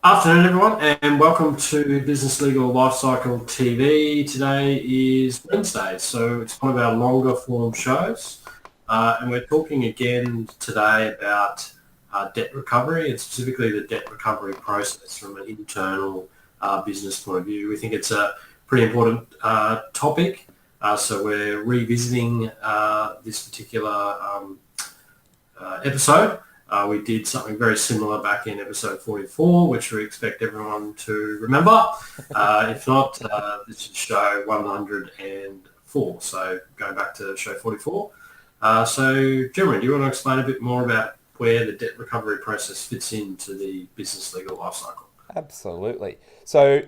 Afternoon, everyone, and welcome to Business Legal Lifecycle TV. Today is Wednesday, so it's one of our longer form shows, and we're talking again today about debt recovery and specifically the debt recovery process from an internal business point of view. We think it's a pretty important topic, so we're revisiting this particular episode. We did something very similar back in episode 44, which we expect everyone to remember. If not, this is show 104. So going back to show 44. So Jeremy, do you want to explain a bit more about where the debt recovery process fits into the business legal lifecycle? Absolutely. So,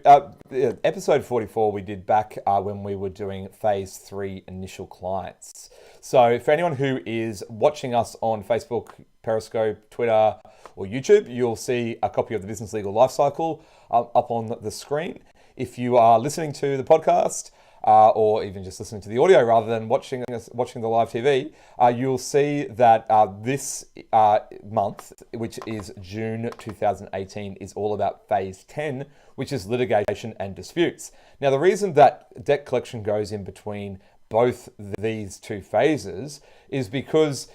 episode 44 we did back when we were doing phase 3 initial clients. So, for anyone who is watching us on Facebook, Periscope, Twitter, or YouTube, you'll see a copy of the Business Legal Lifecycle up on the screen. If you are listening to the podcast, or even just listening to the audio rather than watching the live TV, you'll see that this month, which is June 2018, is all about phase 10, which is litigation and disputes. Now, the reason that debt collection goes in between both these two phases is because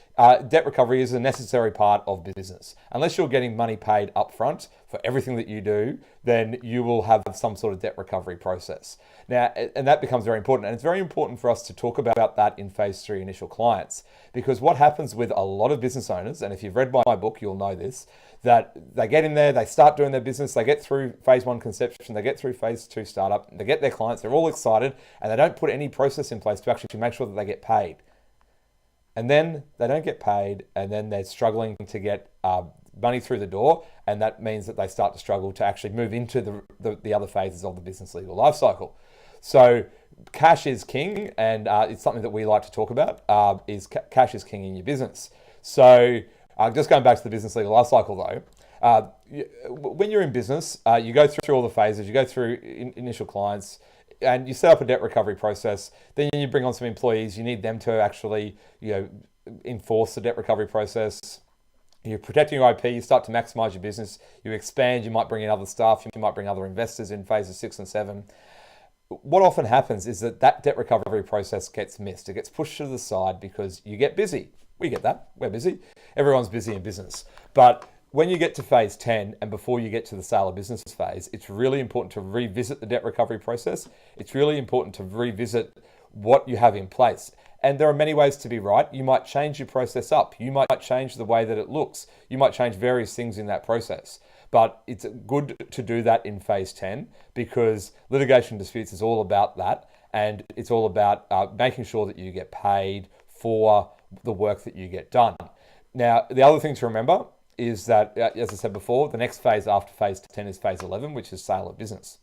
debt recovery is a necessary part of business. Unless you're getting money paid upfront for everything that you do, then you will have some sort of debt recovery process. Now, and that becomes very important. And it's very important for us to talk about that in phase 3 initial clients, because what happens with a lot of business owners, and if you've read my book, you'll know this, that they get in there, they start doing their business, they get through phase 1 conception, they get through phase 2 startup, they get their clients, they're all excited, and they don't put any process in place to actually make sure that they get paid. And then they don't get paid, and then they're struggling to get money through the door, and that means that they start to struggle to actually move into the other phases of the business legal life cycle. So cash is king, and it's something that we like to talk about, cash is king in your business. So just going back to the business legal life cycle though, when you're in business, you go through all the phases, you go through initial clients, and you set up a debt recovery process. Then you bring on some employees. You need them to actually, enforce the debt recovery process. You're protecting your IP. You start to maximize your business. You expand. You might bring in other staff. You might bring other investors in phases 6 and 7. What often happens is that debt recovery process gets missed. It gets pushed to the side because you get busy. We get that. We're busy. Everyone's busy in business. But when you get to phase 10 and before you get to the sale of business phase, it's really important to revisit the debt recovery process. It's really important to revisit what you have in place. And there are many ways to be right. You might change your process up. You might change the way that it looks. You might change various things in that process. But it's good to do that in phase 10 because litigation disputes is all about that. And it's all about making sure that you get paid for the work that you get done. Now, the other thing to remember is that, as I said before, the next phase after phase 10 is phase 11, which is sale of business.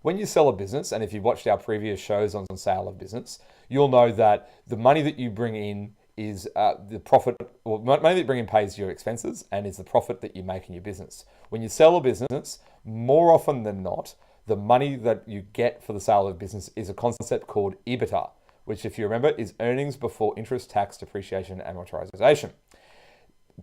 When you sell a business, and if you've watched our previous shows on sale of business, you'll know that the money that you bring in is the profit, or money that you bring in pays your expenses and is the profit that you make in your business. When you sell a business, more often than not, the money that you get for the sale of business is a concept called EBITDA, which, if you remember, is earnings before interest, tax, depreciation, and amortization.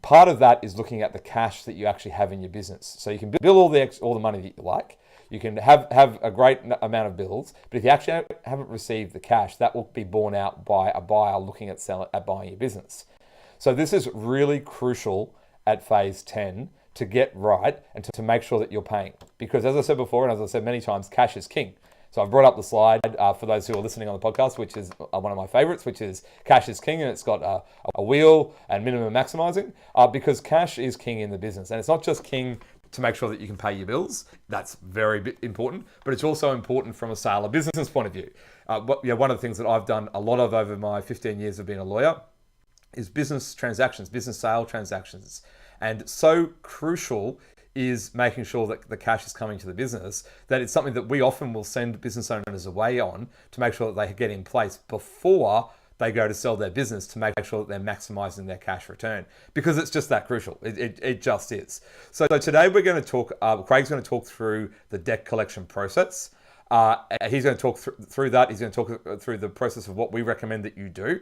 Part of that is looking at the cash that you actually have in your business. So you can bill all the money that you like. You can have a great amount of bills, but if you actually haven't received the cash, that will be borne out by a buyer looking at buying your business. So this is really crucial at phase 10 to get right and to make sure that you're paying. Because as I said before, and as I said many times, cash is king. So I've brought up the slide for those who are listening on the podcast, which is one of my favorites, which is cash is king, and it's got a wheel and minimum maximizing, because cash is king in the business. And it's not just king to make sure that you can pay your bills. That's very important, but it's also important from a sale of business point of view. One of the things that I've done a lot of over my 15 years of being a lawyer is business transactions, business sale transactions. And so crucial is making sure that the cash is coming to the business, that it's something that we often will send business owners away on to make sure that they get in place before they go to sell their business, to make sure that they're maximizing their cash return, because it's just that crucial. It just is. So today we're going to talk, Craig's going to talk through the debt collection process. He's going to talk through that. He's going to talk through the process of what we recommend that you do.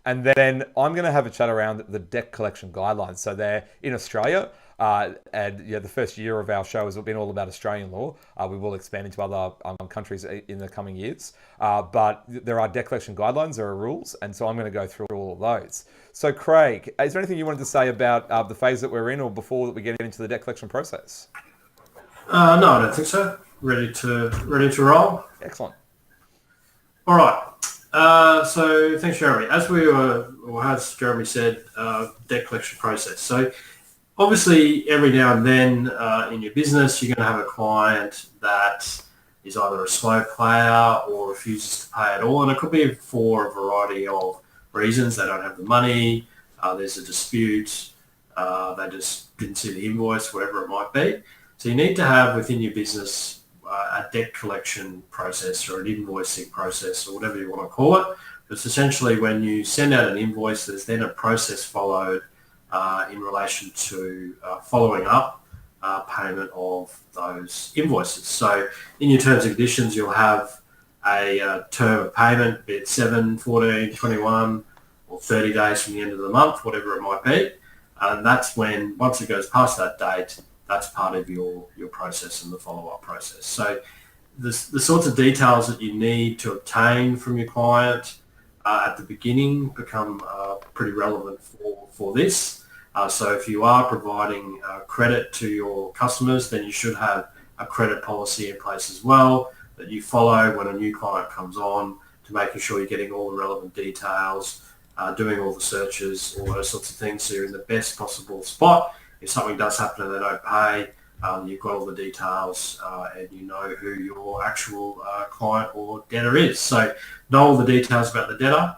And then I'm going to have a chat around the debt collection guidelines. So they're in Australia. And the first year of our show has been all about Australian law. We will expand into other countries in the coming years. But there are debt collection guidelines, there are rules, and so I'm going to go through all of those. So Craig, is there anything you wanted to say about the phase that we're in, or before that we get into the debt collection process? No, I don't think so. Ready to roll. Excellent. All right. So thanks, Jeremy. As Jeremy said, debt collection process. So obviously, every now and then in your business, you're going to have a client that is either a slow player or refuses to pay at all, and it could be for a variety of reasons. They don't have the money. There's a dispute. They just didn't see the invoice, whatever it might be. So you need to have within your business a debt collection process or an invoicing process or whatever you want to call it. It's essentially when you send out an invoice, there's then a process followed in relation to following up payment of those invoices. So in your terms and conditions, you'll have a term of payment, be it 7, 14, 21 or 30 days from the end of the month, whatever it might be. And that's when, once it goes past that date, that's part of your process and the follow-up process. So the sorts of details that you need to obtain from your client at the beginning become pretty relevant for this. So if you are providing credit to your customers, then you should have a credit policy in place as well that you follow when a new client comes on, to making sure you're getting all the relevant details, doing all the searches, all those sorts of things, so you're in the best possible spot. If something does happen and they don't pay, you've got all the details and you know who your actual client or debtor is. So know all the details about the debtor.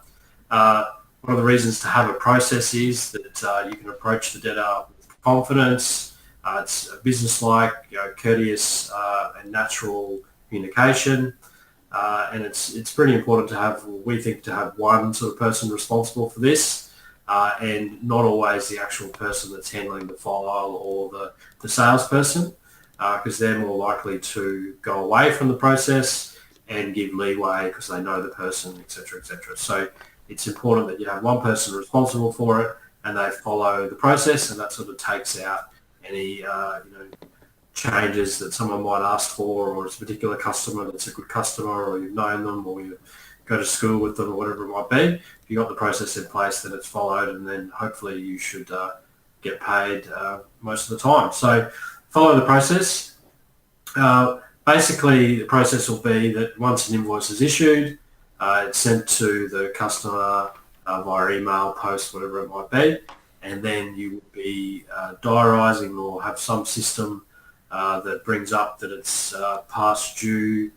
One of the reasons to have a process is that you can approach the debtor with confidence. It's business-like, courteous and natural communication. And it's pretty important to have, we think, to have one sort of person responsible for this. And not always the actual person that's handling the file or the salesperson, because they're more likely to go away from the process and give leeway because they know the person, etc., etc. So it's important that you have one person responsible for it and they follow the process, and that sort of takes out any changes that someone might ask for, or it's a particular customer that's a good customer, or you've known them, or you go to school with them, or whatever it might be. If you've got the process in place, then it's followed, and then hopefully you should get paid most of the time. So follow the process. Basically, the process will be that once an invoice is issued, it's sent to the customer via email, post, whatever it might be, and then you will be diarising or have some system that brings up that it's past due,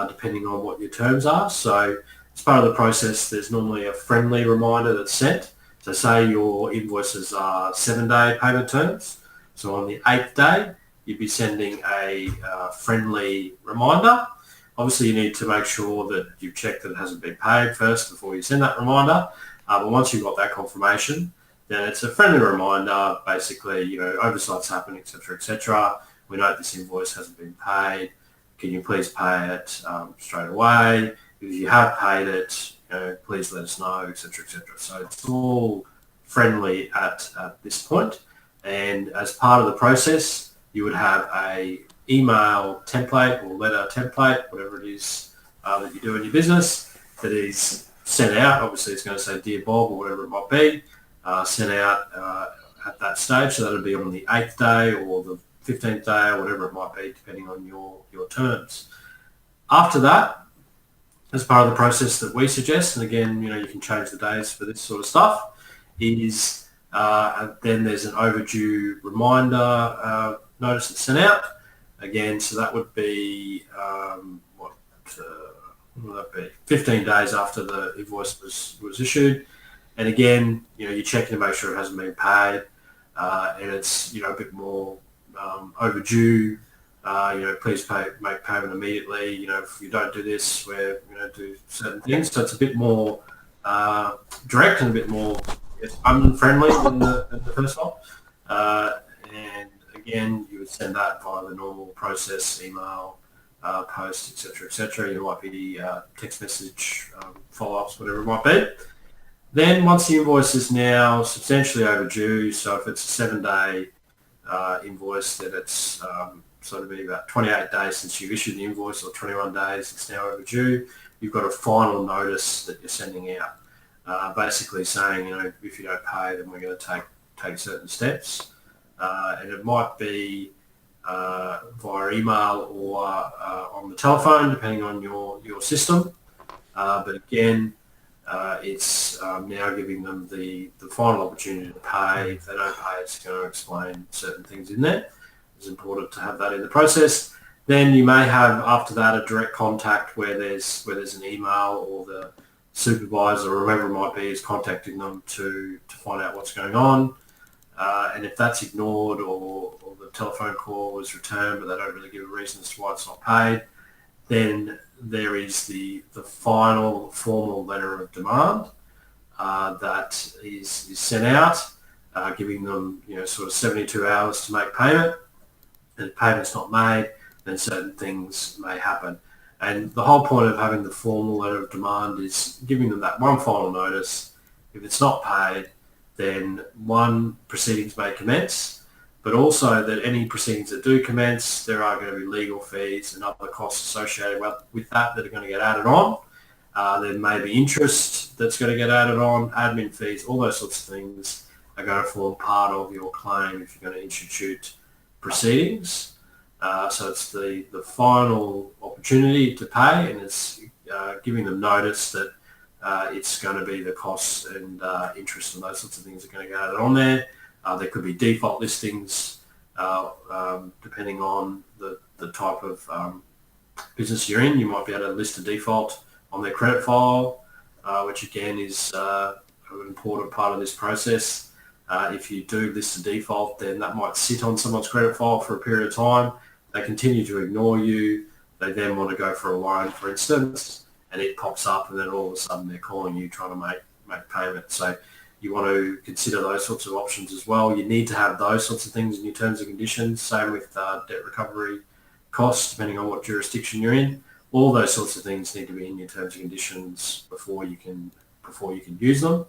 depending on what your terms are. So as part of the process, there's normally a friendly reminder that's sent. So say your invoices are 7-day payment terms. So on the 8th day, you'd be sending a friendly reminder. Obviously, you need to make sure that you've checked that it hasn't been paid first before you send that reminder. But once you've got that confirmation, then it's a friendly reminder, basically, oversights happen, etc., etc. We note this invoice hasn't been paid. Can you please pay it straight away? If you have paid it, please let us know, etc., etc. So it's all friendly at this point. And as part of the process, you would have a email template or letter template, whatever it is that you do in your business, that is sent out. Obviously, it's going to say Dear Bob or whatever it might be, sent out at that stage. So that'll be on the 8th day or the 15th day or whatever it might be, depending on your terms. After that, as part of the process that we suggest, and again, you can change the days for this sort of stuff, is then there's an overdue reminder notice that's sent out. Again, so that would be, what would that be? 15 days after the invoice was issued. And again, you're checking to make sure it hasn't been paid, and it's, a bit more overdue. Please make payment immediately. If you don't do this, we're going to do certain things. So it's a bit more direct and a bit more unfriendly than the first one. And again, you would send that via the normal process, email, post, etc., etc. You might be text message, follow-ups, whatever it might be. Then once the invoice is now substantially overdue, so if it's a 7-day invoice, then it's sort of been about 28 days since you issued the invoice, or 21 days, it's now overdue. You've got a final notice that you're sending out, basically saying, if you don't pay, then we're going to take certain steps. And it might be via email or on the telephone, depending on your system. But again, it's now giving them the final opportunity to pay. If they don't pay, it's going to explain certain things in there. It's important to have that in the process. Then you may have, after that, a direct contact where there's an email, or the supervisor or whoever it might be is contacting them to find out what's going on. And if that's ignored, or the telephone call is returned but they don't really give a reason as to why it's not paid, then there is the final formal letter of demand that is sent out, giving them sort of 72 hours to make payment. And if payment's not made, then certain things may happen. And the whole point of having the formal letter of demand is giving them that one final notice. If it's not paid, then one, proceedings may commence, but also that any proceedings that do commence, there are going to be legal fees and other costs associated with that are going to get added on. There may be interest that's going to get added on, admin fees, all those sorts of things are going to form part of your claim if you're going to institute proceedings. So it's the final opportunity to pay, and it's giving them notice that it's going to be the costs and interest and those sorts of things are going to get added on there. There could be default listings depending on the type of business you're in. You might be able to list a default on their credit file, which again is an important part of this process. If you do list a default, then that might sit on someone's credit file for a period of time. They continue to ignore you. They then want to go for a loan, for instance, and it pops up, and then all of a sudden they're calling you trying to make payment. So you want to consider those sorts of options as well. You need to have those sorts of things in your terms and conditions. Same with debt recovery costs, depending on what jurisdiction you're in. All those sorts of things need to be in your terms and conditions before you can use them.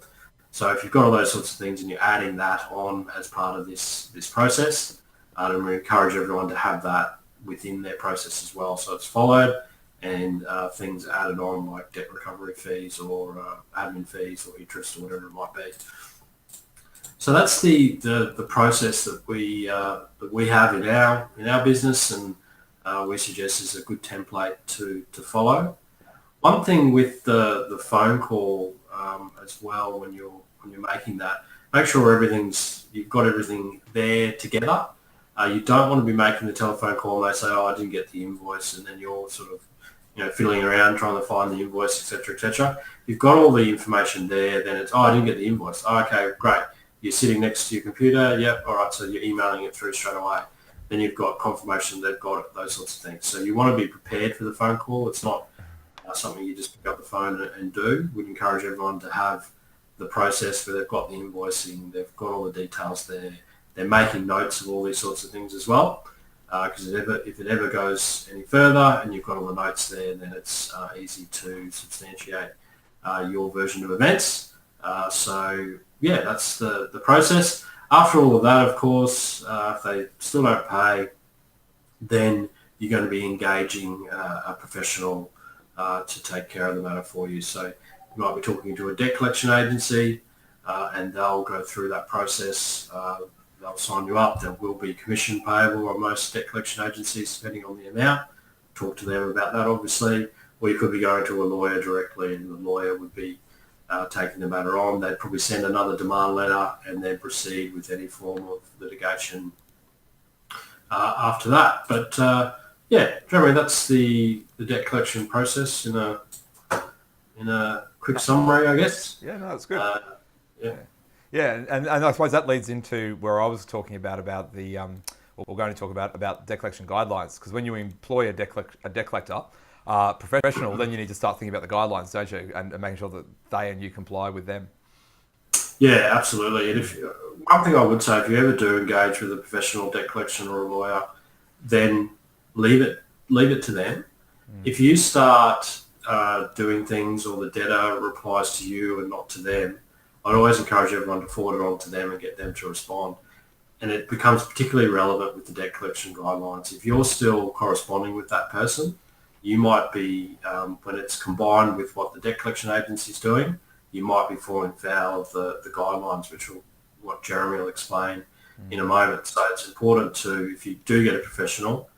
So if you've got all those sorts of things and you're adding that on as part of this process, then we encourage everyone to have that within their process as well. So it's followed, and things added on like debt recovery fees or admin fees or interest or whatever it might be. So that's the process that we have in our business, and we suggest is a good template to follow. One thing with the phone call as well, when you're making that, make sure you've got everything there together. You don't want to be making the telephone call and they say, "Oh, I didn't get the invoice," and then you're sort of fiddling around trying to find the invoice, etc., etc. If you've got all the information there, then it's, "Oh, I didn't get the invoice." Oh, okay, great. You're sitting next to your computer. Yep. All right. So you're emailing it through straight away. Then you've got confirmation they've got it, those sorts of things. So you want to be prepared for the phone call. It's not something you just pick up the phone and do. We'd encourage everyone to have the process where they've got the invoicing, they've got all the details there. They're making notes of all these sorts of things as well. Because if it ever goes any further and you've got all the notes there, then it's easy to substantiate your version of events. So yeah, that's the process. After all of that, of course, if they still don't pay, then you're going to be engaging a professional to take care of the matter for you. So you might be talking to a debt collection agency, and they'll go through that process. They'll sign you up. There will be commission payable on most debt collection agencies, depending on the amount. Talk to them about that, obviously. Or you could be going to a lawyer directly, and the lawyer would be taking the matter on. They'd probably send another demand letter and then proceed with any form of litigation after that. But yeah, Jeremy, that's the debt collection process in a quick summary, I guess. Yeah, no, that's good. Yeah. Yeah, and I suppose that leads into where I was talking about the, or we're going to talk about debt collection guidelines, because when you employ a debt collector, professional, then you need to start thinking about the guidelines, don't you, and making sure that they and you comply with them. Yeah, absolutely. And one thing I would say, if you ever do engage with a professional debt collection or a lawyer, then leave it to them. If you start doing things, or the debtor replies to you and not to them, I'd always encourage everyone to forward it on to them and get them to respond. and it becomes particularly relevant with the debt collection guidelines. If you're still corresponding with that person, you might be, when it's combined with what the debt collection agency is doing, you might be falling foul of the guidelines, which will, what Jeremy will explain in a moment. So it's important to, if you do get a professional,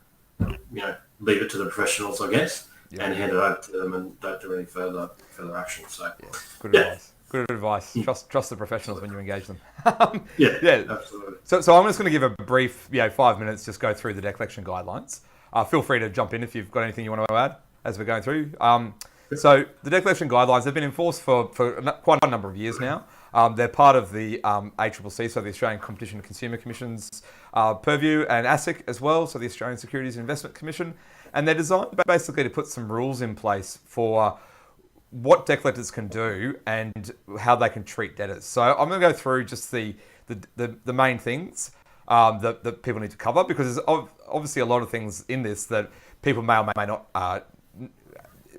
leave it to the professionals, I guess, and hand it over to them, and don't do any further action. So, good advice. Good advice. Trust the professionals when you engage them. Absolutely. So I'm just going to give a brief, 5 minutes, just go through the debt collection guidelines. Feel free to jump in if you've got anything you want to add as we're going through. So the debt collection guidelines have been enforced for quite a number of years now. They're part of the ACCC, so the Australian Competition and Consumer Commission's purview, and ASIC as well, so the Australian Securities and Investment Commission. And they're designed basically to put some rules in place for what debt collectors can do and how they can treat debtors. So I'm going to go through just the main things that people need to cover, because there's obviously a lot of things in this that people may or may not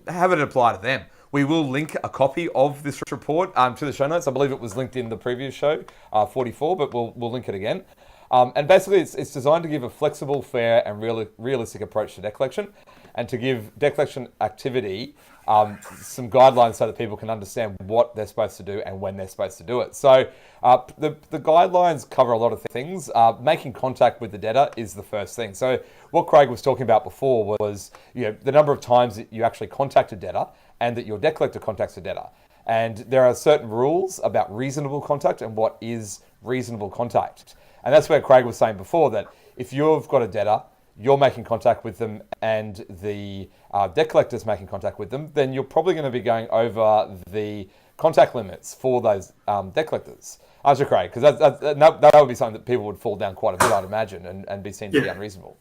have it apply to them. We will link a copy of this report to the show notes. I believe it was linked in the previous show, 44, but we'll link it again. And basically, it's designed to give a flexible, fair, and realistic approach to debt collection, and to give debt collection activity some guidelines so that people can understand what they're supposed to do and when they're supposed to do it. So the guidelines cover a lot of things. Making contact with the debtor is the first thing. So what Craig was talking about before was the number of times that you actually contact a debtor and that your debt collector contacts a debtor. And there are certain rules about reasonable contact and what is reasonable contact. And that's where Craig was saying before that if you've got a debtor, you're making contact with them, and the debt collector's making contact with them, then you're probably going to be going over the contact limits for those debt collectors. Aren't you, Craig? Because that would be something that people would fall down quite a bit, I'd imagine, and be seen to be unreasonable.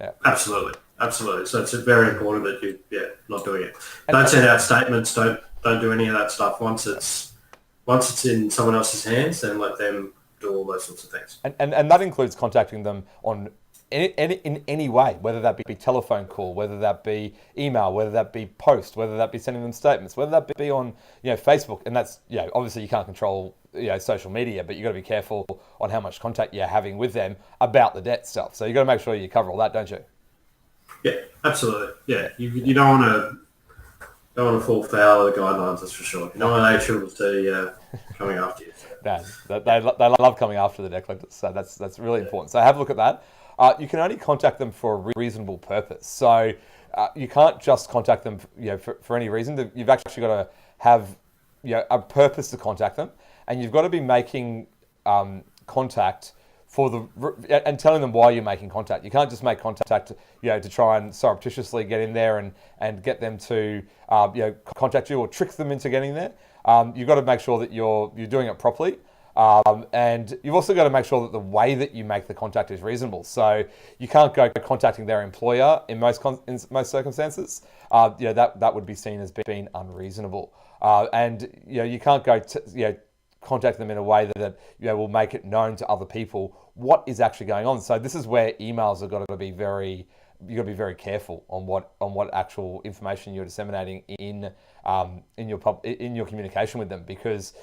Yeah. Absolutely. So it's very important that you're not doing it. Don't send out statements. Don't do any of that stuff. Once it's in someone else's hands, then let them do all those sorts of things. And that includes contacting them on in any way, whether that be telephone call, whether that be email, whether that be post, whether that be sending them statements, whether that be on Facebook. And that's obviously you can't control social media, but you got to be careful on how much contact you're having with them about the debt stuff. So you got to make sure you cover all that, don't you? Yeah, absolutely. Yeah, you don't want to fall foul of the guidelines, that's for sure. You don't want ACCC coming after you. No, they love coming after the debt collectors, so that's really important. So have a look at that. You can only contact them for a reasonable purpose. So you can't just contact them for any reason. You've actually got to have a purpose to contact them, and you've got to be making contact and telling them why you're making contact. You can't just make contact to try and surreptitiously get in there and get them to contact you or trick them into getting there. You've got to make sure that you're doing it properly. And you've also got to make sure that the way that you make the contact is reasonable. So you can't go contacting their employer in most circumstances. That would be seen as being unreasonable. And you can't go contact them in a way that will make it known to other people what is actually going on. So this is where emails have got to be very. You've got to be very careful on what actual information you're disseminating in your communication with them, because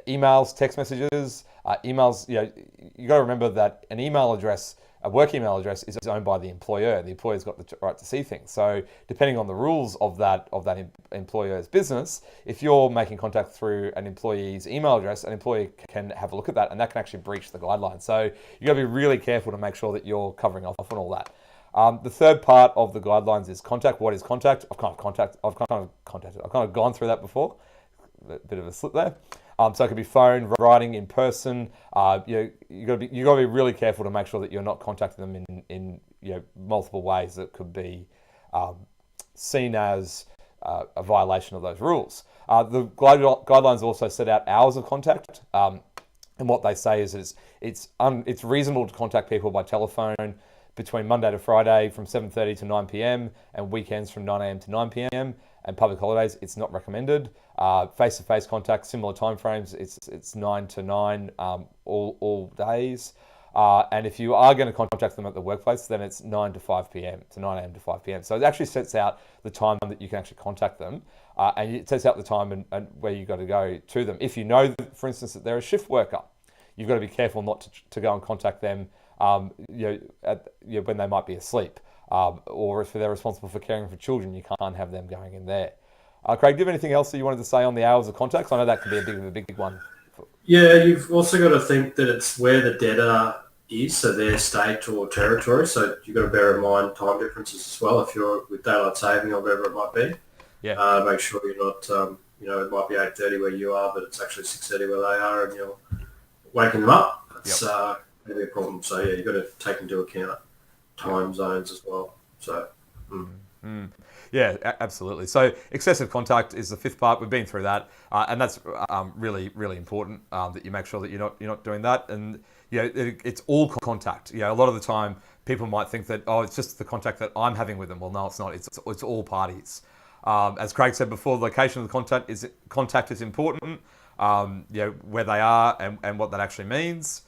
emails, text messages, emails. You got to remember that an email address, a work email address, is owned by the employer. The employer's got the right to see things. So depending on the rules of that employer's business, if you're making contact through an employee's email address, an employee can have a look at that, and that can actually breach the guidelines. So you got to be really careful to make sure that you're covering off on all that. The third part of the guidelines is contact. What is contact? I've kind of gone through that before. A bit of a slip there. So it could be phone, writing, in person. You got to be really careful to make sure that you're not contacting them in multiple ways that could be seen as a violation of those rules. The guidelines also set out hours of contact, and what they say is it's reasonable to contact people by telephone between Monday to Friday from 7:30 to 9 p.m. and weekends from 9 a.m. to 9 p.m. and public holidays, it's not recommended. Face-to-face contact, similar timeframes, it's 9 to 9 all days. And if you are going to contact them at the workplace, then it's 9 to 5 p.m. to 9 a.m. to 5 p.m. So it actually sets out the time that you can actually contact them, and it sets out the time and where you've got to go to them. If you know, for instance, that they're a shift worker, you've got to be careful not to go and contact them when they might be asleep, or if they're responsible for caring for children, you can't have them going in there. Craig, do you have anything else that you wanted to say on the hours of contact? I know that can be a big one. Yeah, you've also got to think that it's where the debtor is, so their state or territory. So you've got to bear in mind time differences as well. If you're with daylight saving or whatever it might be, make sure you're not. It might be 8:30 where you are, but it's actually 6:30 where they are, and you're waking them up. That's going to be a problem. So yeah, you've got to take into account time zones as well. So. Yeah, absolutely. So excessive contact is the fifth part. We've been through that, and that's really, really important that you make sure that you're not doing that. And it's all contact. A lot of the time people might think that it's just the contact that I'm having with them. Well, no, it's not. It's all parties. As Craig said before, the location of the contact is important. Where they are and what that actually means.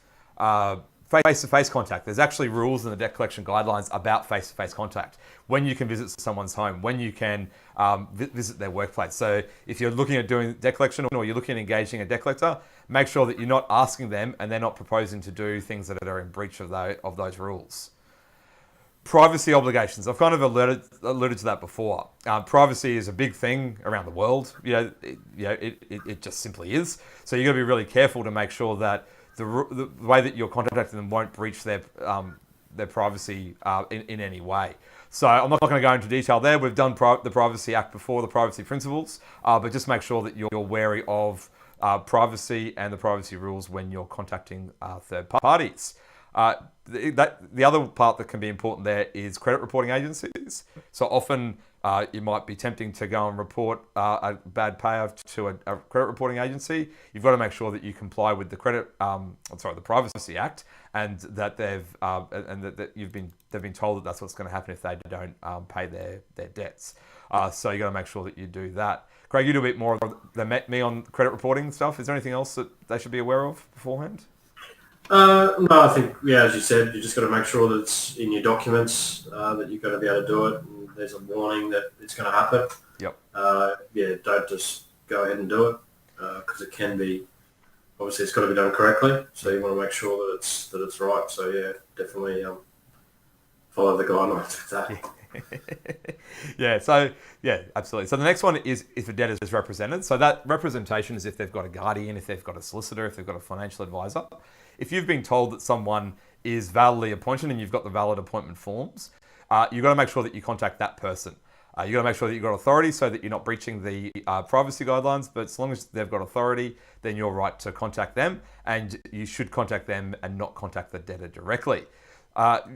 Face-to-face contact. There's actually rules in the debt collection guidelines about face-to-face contact. When you can visit someone's home, when you can visit their workplace. So if you're looking at doing debt collection or you're looking at engaging a debt collector, make sure that you're not asking them and they're not proposing to do things that are in breach of those rules. Privacy obligations. I've kind of alluded to that before. Privacy is a big thing around the world. It just simply is. So you've got to be really careful to make sure that the way that you're contacting them won't breach their privacy in any way. So I'm not going to go into detail there. We've done the Privacy Act before, the privacy principles, but just make sure that you're wary of privacy and the privacy rules when you're contacting third parties. The other part that can be important there is credit reporting agencies. So often it might be tempting to go and report a bad payer to a credit reporting agency. You've got to make sure that you comply with the the Privacy Act, and that they've been told that that's what's going to happen if they don't pay their debts. So you got to make sure that you do that. Craig, you do a bit more than me on credit reporting stuff. Is there anything else that they should be aware of beforehand? No, I think, as you said, you just got to make sure that it's in your documents, that you've got to be able to do it, and there's a warning that it's going to happen. Yep. Don't just go ahead and do it, because it can be, obviously it's got to be done correctly, so you want to make sure that it's right. So definitely follow the guidelines with that. Absolutely. So the next one is if a debtor is represented. So that representation is if they've got a guardian, if they've got a solicitor, if they've got a financial advisor. If you've been told that someone is validly appointed and you've got the valid appointment forms, you've got to make sure that you contact that person. You've got to make sure that you've got authority so that you're not breaching the privacy guidelines, but as long as they've got authority, then you're right to contact them, and you should contact them and not contact the debtor directly.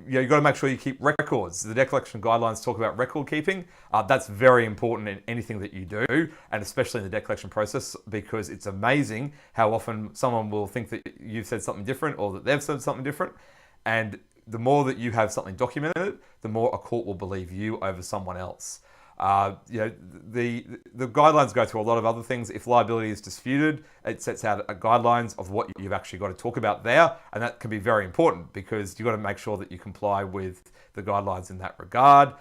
You've got to make sure you keep records. The debt collection guidelines talk about record keeping. That's very important in anything that you do, and especially in the debt collection process, because it's amazing how often someone will think that you've said something different or that they've said something different. And the more that you have something documented, the more a court will believe you over someone else. The guidelines go through a lot of other things. If liability is disputed, it sets out guidelines of what you've actually got to talk about there, and that can be very important because you've got to make sure that you comply with the guidelines in that regard.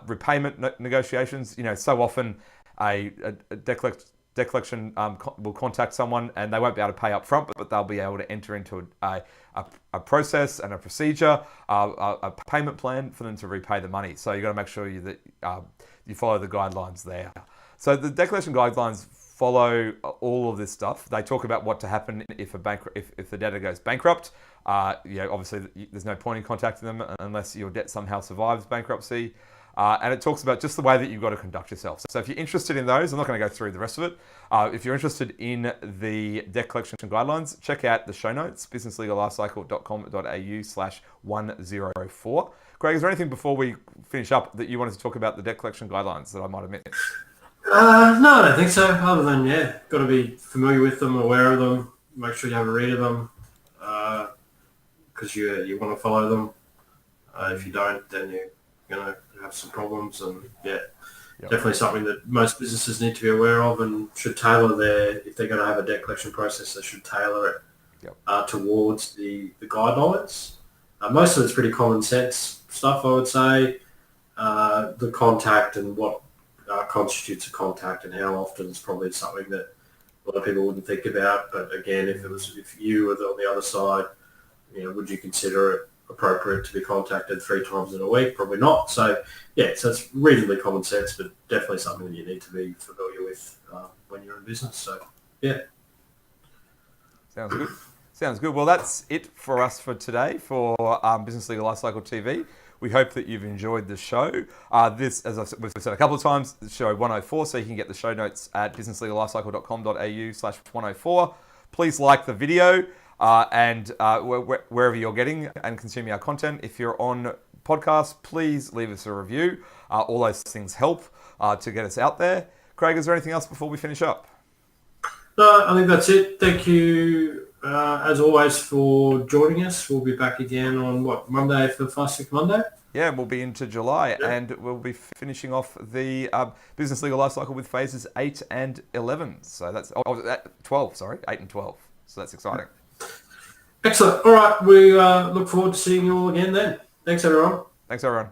Repayment negotiations. So often a debt collection will contact someone and they won't be able to pay up front, but they'll be able to enter into a process and a procedure, a payment plan for them to repay the money. So you've got to make sure that you follow the guidelines there. So the debt collection guidelines follow all of this stuff. They talk about what to happen if the debtor goes bankrupt. Obviously there's no point in contacting them unless your debt somehow survives bankruptcy. And it talks about just the way that you've got to conduct yourself. So if you're interested in those, I'm not going to go through the rest of it. If you're interested in the debt collection guidelines, check out the show notes, businesslegallifecycle.com.au/104. Greg, is there anything before we finish up that you wanted to talk about the debt collection guidelines that I might have missed? No, I don't think so. Other than, got to be familiar with them, aware of them, make sure you have a read of them, because you want to follow them. If you don't, then you're going to have some problems, and definitely something that most businesses need to be aware of and should tailor if they're going to have a debt collection process, they should tailor it towards the guidelines. Most of it's pretty common sense stuff, I would say. The contact and what constitutes a contact and how often is probably something that a lot of people wouldn't think about. But again, if you were on the other side, would you consider it appropriate to be contacted 3 times in a week? Probably not. So, yeah, so it's reasonably common sense, but definitely something that you need to be familiar with when you're in business. So, yeah. Sounds good. Sounds good. Well, that's it for us for today for Business Legal Lifecycle TV. We hope that you've enjoyed the show. This, as we've said a couple of times, is show 104, so you can get the show notes at businesslegallifecycle.com.au/104. Please like the video and wherever you're getting and consuming our content. If you're on podcast, please leave us a review. All those things help to get us out there. Craig, is there anything else before we finish up? No, I think that's it. Thank you, as always, for joining us. We'll be back again on, Monday for Fast Week Monday? Yeah, we'll be into July, and we'll be finishing off the Business Legal Lifecycle with phases 8 and 11. So that's 12, sorry, 8 and 12. So that's exciting. Excellent. All right, we look forward to seeing you all again then. Thanks, everyone. Thanks, everyone.